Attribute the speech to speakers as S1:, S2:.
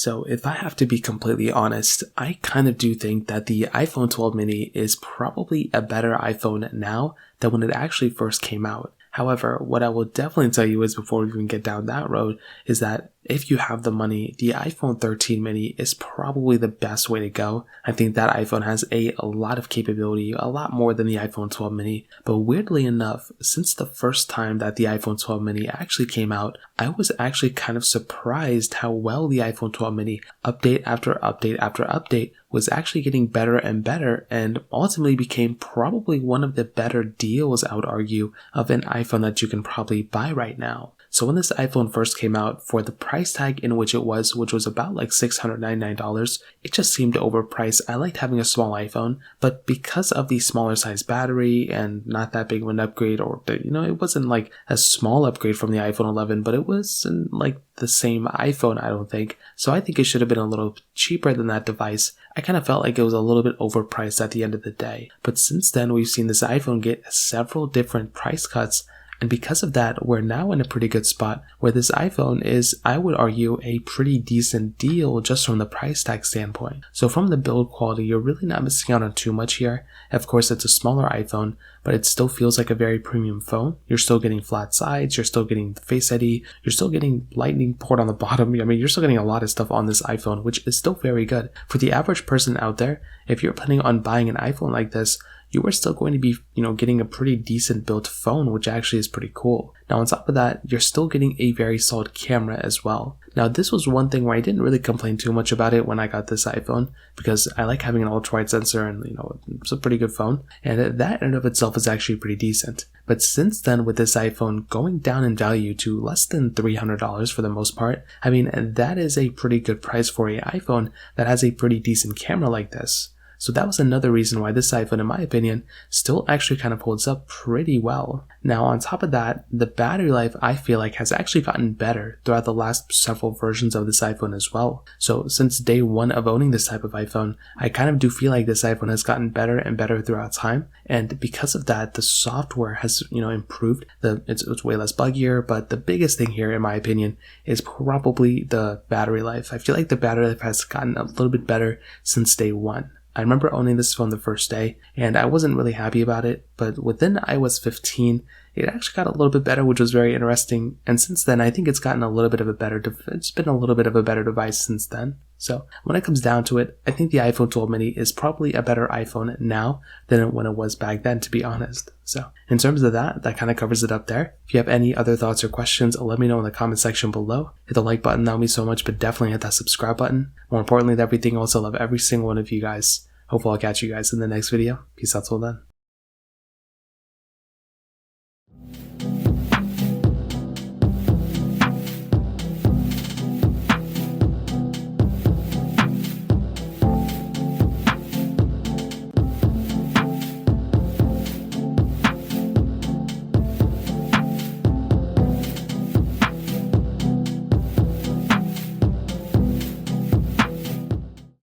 S1: So if I have to be completely honest, I kind of do think that the iPhone 12 mini is probably a better iPhone now than when it actually first came out. However, what I will definitely tell you is before we even get down that road is that if you have the money, the iPhone 13 mini is probably the best way to go. I think that iPhone has a lot of capability, a lot more than the iPhone 12 mini. But weirdly enough, since the first time that the iPhone 12 mini actually came out, I was actually kind of surprised how well the iPhone 12 mini, update after update after update, was actually getting better and better, and ultimately became probably one of the better deals, I would argue, of an iPhone that you can probably buy right now. So when this iPhone first came out, for the price tag in which it was, which was about like $699, it just seemed overpriced. I liked having a small iPhone, but because of the smaller size battery and not that big of an upgrade, or it wasn't like a small upgrade from the iPhone 11, but it wasn't like the same iPhone, I don't think. So I think it should have been a little cheaper than that device. I kind of felt like it was a little bit overpriced at the end of the day. But since then, we've seen this iPhone get several different price cuts. And because of that, we're now in a pretty good spot where this iPhone is, I would argue, a pretty decent deal just from the price tag standpoint. So from the build quality, you're really not missing out on too much here. Of course, it's a smaller iPhone, but it still feels like a very premium phone. You're still getting flat sides, you're still getting Face ID, you're still getting lightning port on the bottom. I mean, you're still getting a lot of stuff on this iPhone, which is still very good. For the average person out there, if you're planning on buying an iPhone like this, you are still going to be, getting a pretty decent built phone, which actually is pretty cool. Now, on top of that, you're still getting a very solid camera as well. Now, this was one thing where I didn't really complain too much about it when I got this iPhone, because I like having an ultra-wide sensor and, it's a pretty good phone. And that in and of itself is actually pretty decent. But since then, with this iPhone going down in value to less than $300 for the most part, I mean, that is a pretty good price for an iPhone that has a pretty decent camera like this. So that was another reason why this iPhone, in my opinion, still actually kind of holds up pretty well. Now, on top of that, the battery life, I feel like, has actually gotten better throughout the last several versions of this iPhone as well. So since day one of owning this type of iPhone, I kind of do feel like this iPhone has gotten better and better throughout time. And because of that, the software has, improved. It's way less buggier, but the biggest thing here, in my opinion, is probably the battery life. I feel like the battery life has gotten a little bit better since day one. I remember owning this phone the first day, and I wasn't really happy about it, but within iOS 15, it actually got a little bit better, which was very interesting, and since then, I think it's gotten a little bit of a better, it's been a little bit of a better device since then. So when it comes down to it, I think the iPhone 12 mini is probably a better iPhone now than when it was back then, to be honest. So in terms of that kind of covers it up there. If you have any other thoughts or questions, let me know in the comment section below. Hit the like button, that would mean so much, but definitely hit that subscribe button. More importantly than everything else, I love every single one of you guys. Hopefully I'll catch you guys in the next video. Peace out till then.